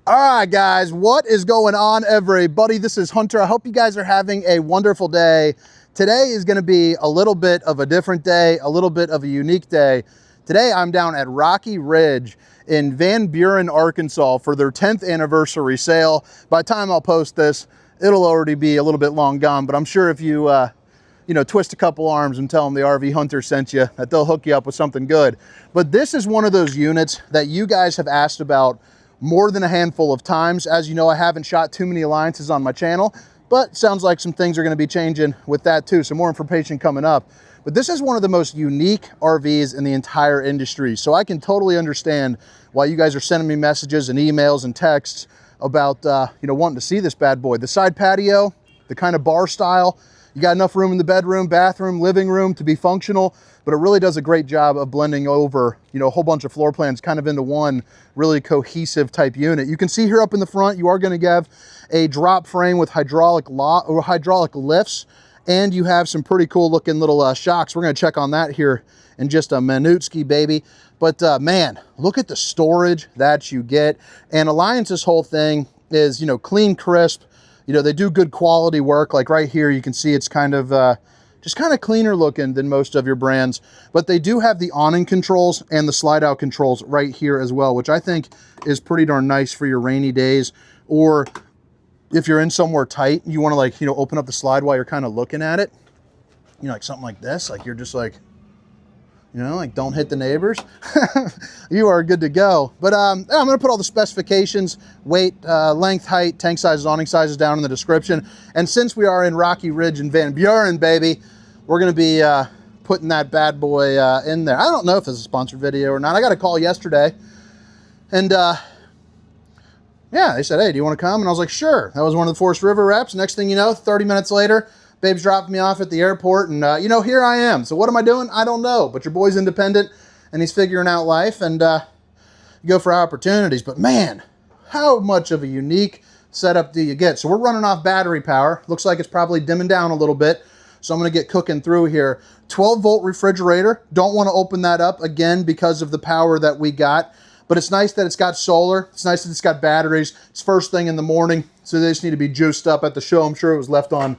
All right, guys, what is going on, everybody? This is Hunter. I hope you guys are having a wonderful day. Today is going to be a little bit of a different day, a little bit of a unique day. Today, I'm down at Rocky Ridge in Van Buren, Arkansas for their 10th anniversary sale. By the time I'll post this, it'll already be a little bit long gone, but I'm sure if you, twist a couple arms and tell them the RV Hunter sent you, that they'll hook you up with something good. But this is one of those units that you guys have asked about more than a handful of times. As you know, I haven't shot too many alliances on my channel, but sounds like some things are going to be changing with that too. Some more information coming up. But this is one of the most unique RVs in the entire industry. So I can totally understand why you guys are sending me messages and emails and texts about, wanting to see this bad boy. The side patio, the kind of bar style, you got enough room in the bedroom, bathroom, living room to be functional, but it really does a great job of blending over, a whole bunch of floor plans kind of into one really cohesive type unit. You can see here up in the front, you are going to have a drop frame with hydraulic lifts, and you have some pretty cool looking little shocks. We're going to check on that here in just a minutski, baby. But man, look at the storage that you get. And Alliance's whole thing is, clean, crisp. They do good quality work. Like right here, you can see it's kind of just kind of cleaner looking than most of your brands. But they do have the awning controls and the slide out controls right here as well, which I think is pretty darn nice for your rainy days. Or if you're in somewhere tight, you want to open up the slide while you're kind of looking at it. Like something like this, like you're just like, don't hit the neighbors. You are good to go. But I'm going to put all the specifications, weight, length, height, tank sizes, awning sizes down in the description. And since we are in Rocky Ridge and Van Buren, baby, we're going to be putting that bad boy in there. I don't know if it's a sponsored video or not. I got a call yesterday. And yeah, they said, hey, do you want to come? And I was like, sure. That was one of the Forest River reps. Next thing you know, 30 minutes later, babe's dropping me off at the airport, and here I am. So what am I doing? I don't know, but your boy's independent and he's figuring out life, and you go for opportunities. But man, how much of a unique setup do you get? So we're running off battery power. Looks like it's probably dimming down a little bit, so I'm going to get cooking through here. 12-volt refrigerator. Don't want to open that up again because of the power that we got, but it's nice that it's got solar. It's nice that it's got batteries. It's first thing in the morning, so they just need to be juiced up at the show. I'm sure it was left on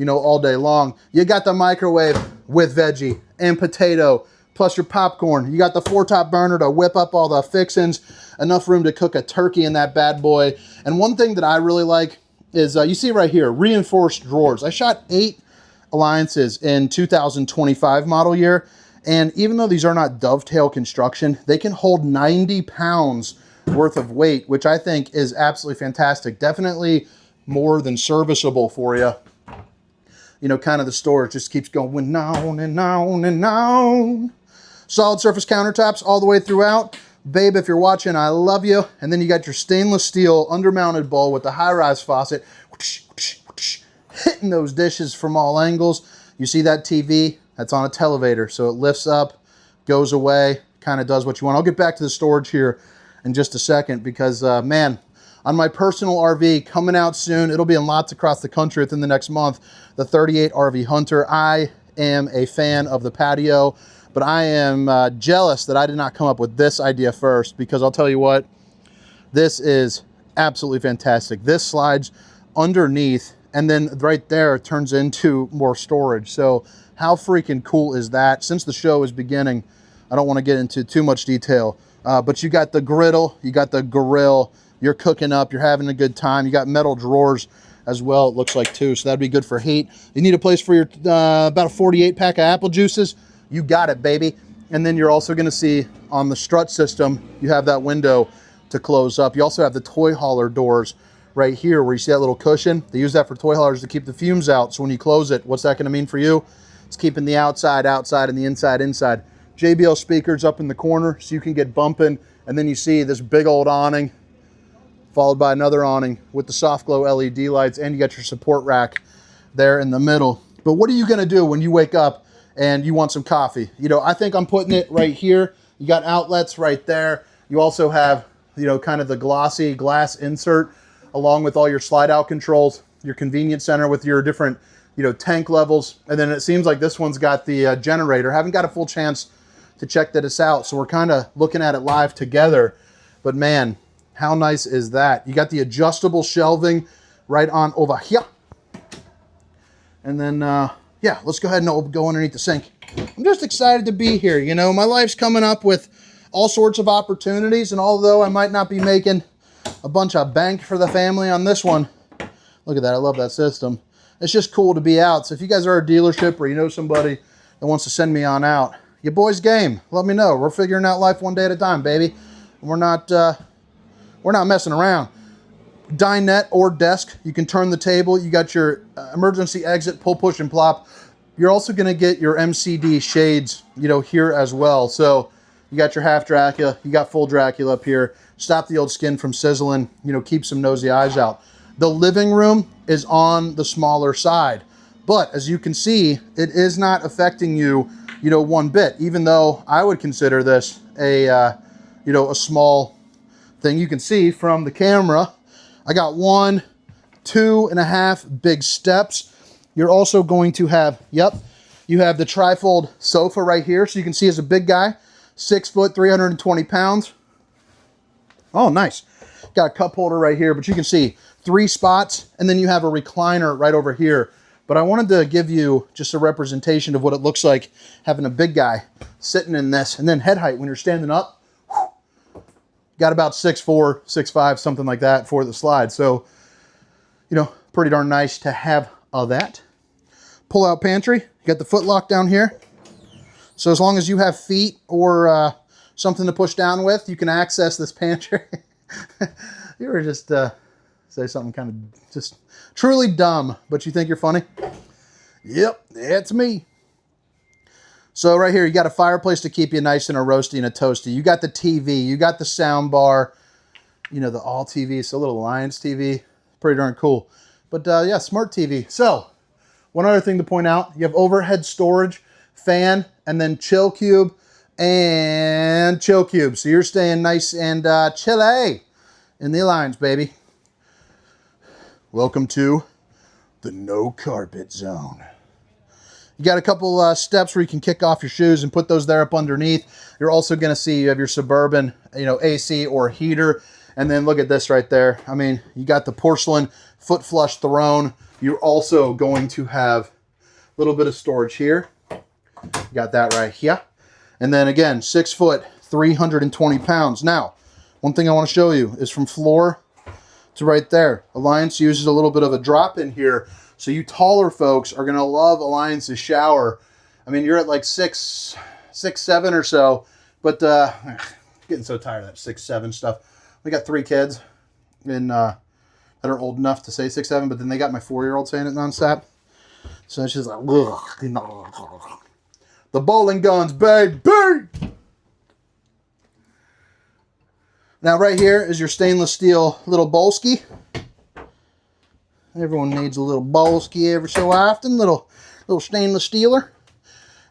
all day long. You got the microwave with veggie and potato, plus your popcorn. You got the 4-top burner to whip up all the fixins, enough room to cook a turkey in that bad boy. And one thing that I really like is, you see right here, reinforced drawers. I shot 8 Alliances in 2025 model year, and even though these are not dovetail construction, they can hold 90 pounds worth of weight, which I think is absolutely fantastic. Definitely more than serviceable for you. Kind of the storage just keeps going on and on and on. Solid surface countertops all the way throughout. Babe, if you're watching, I love you. And then you got your stainless steel undermounted bowl with the high-rise faucet, hitting those dishes from all angles. You see that TV? That's on a televator, so it lifts up, goes away, kind of does what you want. I'll get back to the storage here in just a second because, man, on my personal RV coming out soon, it'll be in lots across the country within the next month, the 38 RV Hunter. I am a fan of the patio, but I am jealous that I did not come up with this idea first, because I'll tell you what, this is absolutely fantastic. This slides underneath, and then right there it turns into more storage. So how freaking cool is that? Since the show is beginning, I don't want to get into too much detail, but you got the griddle, you got the grill, you're cooking up, you're having a good time. You got metal drawers as well, it looks like, too, so that'd be good for heat. You need a place for your about a 48 pack of apple juices. You got it, baby. And then you're also going to see on the strut system, you have that window to close up. You also have the toy hauler doors right here where you see that little cushion. They use that for toy haulers to keep the fumes out. So when you close it, what's that going to mean for you? It's keeping the outside outside and the inside inside. JBL speakers up in the corner so you can get bumping. And then you see this big old awning, followed by another awning with the soft glow LED lights, and you got your support rack there in the middle. But what are you gonna do when you wake up and you want some coffee? I think I'm putting it right here. You got outlets right there. You also have, kind of the glossy glass insert along with all your slide out controls, your convenience center with your different, tank levels. And then it seems like this one's got the generator. Haven't got a full chance to check that it's out, so we're kind of looking at it live together. But man, How nice is that? You got the adjustable shelving right on over here. And then, yeah, let's go ahead and go underneath the sink. I'm just excited to be here. You know, my life's coming up with all sorts of opportunities, and although I might not be making a bunch of bank for the family on this one, look at that, I love that system. It's just cool to be out. So if you guys are a dealership or you know somebody that wants to send me on out, your boys game, let me know. We're figuring out life one day at a time, baby. We're not messing around. Dinette or desk, you can turn the table. You got your emergency exit, pull, push, and plop. You're also going to get your MCD shades, you know, here as well. So you got your half Dracula, you got full Dracula up here. Stop the old skin from sizzling, you know, keep some nosy eyes out. The living room is on the smaller side, but as you can see, it is not affecting you, you know, one bit, even though I would consider this a, you know, a small thing. You can see from the camera, I got 1, 2.5 big steps. You're also going to have, yep, you have the trifold sofa right here. So you can see as a big guy, 6 foot, 320 pounds. Oh, nice. Got a cup holder right here, but you can see 3 spots, and then you have a recliner right over here. But I wanted to give you just a representation of what it looks like having a big guy sitting in this. And then head height when you're standing up, got about 6'4", 6'5", something like that for the slide. So, you know, pretty darn nice to have that. Pull out pantry. You got the foot lock down here. So as long as you have feet or something to push down with, you can access this pantry. You were just say something kind of just truly dumb, but you think you're funny? Yep, it's me. So right here, you got a fireplace to keep you nice and a roasty and a toasty. You got the TV, you got the sound bar, you know, the all TV. It's a little Alliance TV. Pretty darn cool. But yeah, smart TV. So one other thing to point out, you have overhead storage, fan, and then chill cube and chill cube. So you're staying nice and chilly in the Alliance, baby. Welcome to the no carpet zone. You got a couple steps where you can kick off your shoes and put those there up underneath. You're also going to see you have your Suburban, you know, AC or heater. And then look at this right there. I mean, you got the porcelain foot flush throne. You're also going to have a little bit of storage here. You got that right here. And then again, 6 foot, 320 pounds. Now, one thing I want to show you is from floor to right there. Alliance uses a little bit of a drop in here. So you taller folks are going to love Alliance's shower. I mean, you're at like 6'7" or so, but getting so tired of that 6'7" stuff. We got 3 kids and that are old enough to say 6'7", but then they got my 4-year-old saying it nonstop. So it's just like, ugh. The bowling guns, baby. Now right here is your stainless steel little bowlski. Everyone needs a little bowlski every so often, little stainless steeler.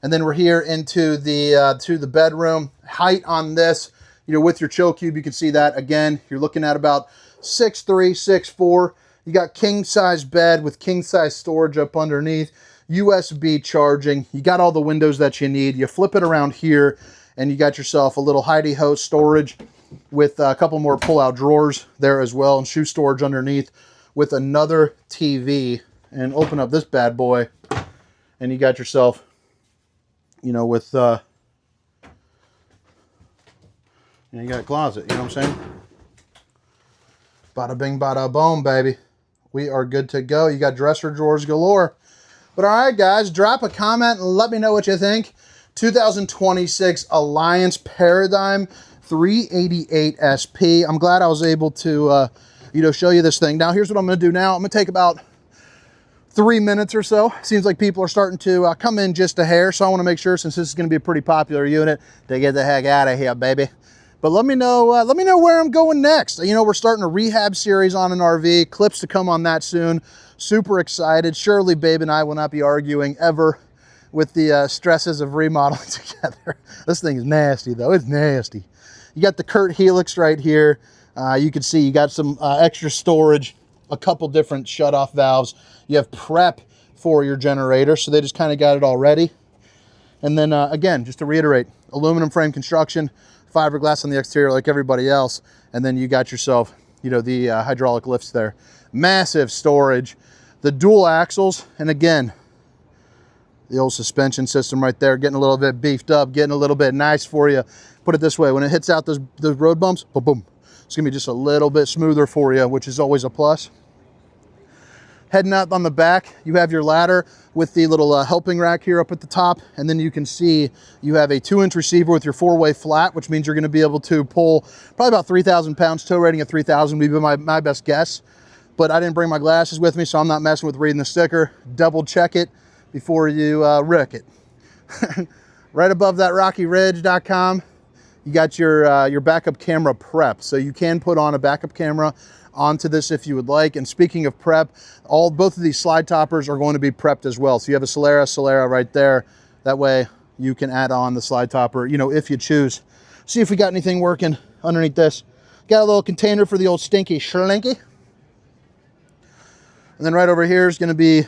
And then we're here into the to the bedroom. Height on this, you know, with your chill cube, you can see that again. You're looking at about 6'3", 6'4". You got king size bed with king size storage up underneath. USB charging. You got all the windows that you need. You flip it around here, and you got yourself a little hidey-ho storage with a couple more pull-out drawers there as well, and shoe storage underneath with another TV. And open up this bad boy, and you got yourself, you know, with you got a closet. You know what I'm saying? Bada bing, bada boom, baby. We are good to go. You got dresser drawers galore. But all right, guys, drop a comment and let me know what you think. 2026 Alliance Paradigm 388 SP. I'm glad I was able to, you know, show you this thing. Now, here's what I'm going to do now. I'm going to take about 3 minutes or so. Seems like people are starting to come in just a hair, so I want to make sure, since this is going to be a pretty popular unit, to get the heck out of here, baby. But let me know where I'm going next. You know, we're starting a rehab series on an RV. Clips to come on that soon. Super excited. Surely Babe and I will not be arguing ever with the stresses of remodeling together. This thing is nasty, though. It's nasty. You got the Kurt Helix right here. You can see you got some extra storage, a couple different shut-off valves. You have prep for your generator, so they just kind of got it all ready. And then, again, just to reiterate, aluminum frame construction, fiberglass on the exterior like everybody else. And then you got yourself, you know, the hydraulic lifts there. Massive storage. The dual axles, and again, the old suspension system right there, getting a little bit beefed up, getting a little bit nice for you. Put it this way, when it hits out those road bumps, boom, boom, it's gonna be just a little bit smoother for you, which is always a plus. Heading out on the back, you have your ladder with the little helping rack here up at the top, and then you can see you have a 2-inch receiver with your 4-way flat, which means you're gonna be able to pull probably about 3,000 pounds. Tow rating of 3,000 would be my best guess. But I didn't bring my glasses with me, so I'm not messing with reading the sticker. Double check it before you wreck it. Right above that, RockyRidge.com, you got your backup camera prep. So you can put on a backup camera onto this if you would like. And speaking of prep, both of these slide toppers are going to be prepped as well. So you have a Solera right there. That way you can add on the slide topper, you know, if you choose. See if we got anything working underneath this. Got a little container for the old stinky schlinky. And then right over here is going to be,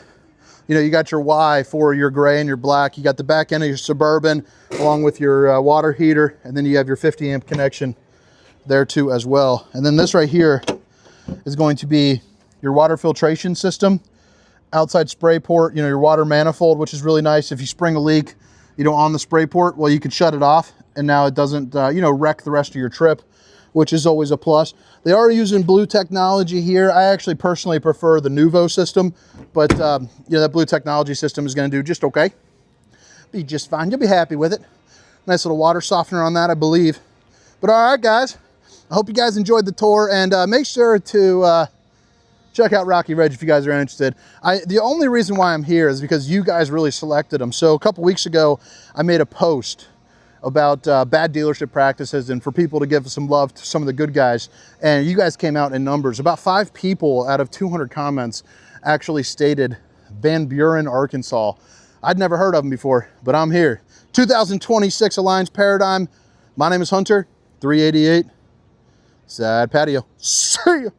you know, you got your Y for your gray and your black. You got the back end of your Suburban along with your water heater. And then you have your 50 amp connection there too as well. And then this right here is going to be your water filtration system, outside spray port, you know, your water manifold, which is really nice. If you spring a leak, you know, on the spray port, well, you can shut it off and now it doesn't, you know, wreck the rest of your trip, which is always a plus. They are using blue technology here. I actually personally prefer the Nuvo system, but you know, that blue technology system is gonna do just okay. Be just fine, you'll be happy with it. Nice little water softener on that, I believe. But all right, guys, I hope you guys enjoyed the tour, and make sure to check out Rocky Ridge if you guys are interested. The only reason why I'm here is because you guys really selected them. So a couple weeks ago, I made a post about bad dealership practices and for people to give some love to some of the good guys. And you guys came out in numbers. About 5 people out of 200 comments actually stated Van Buren, Arkansas. I'd never heard of them before, but I'm here. 2026 Alliance Paradigm. My name is Hunter, 388 Side Patio. See ya.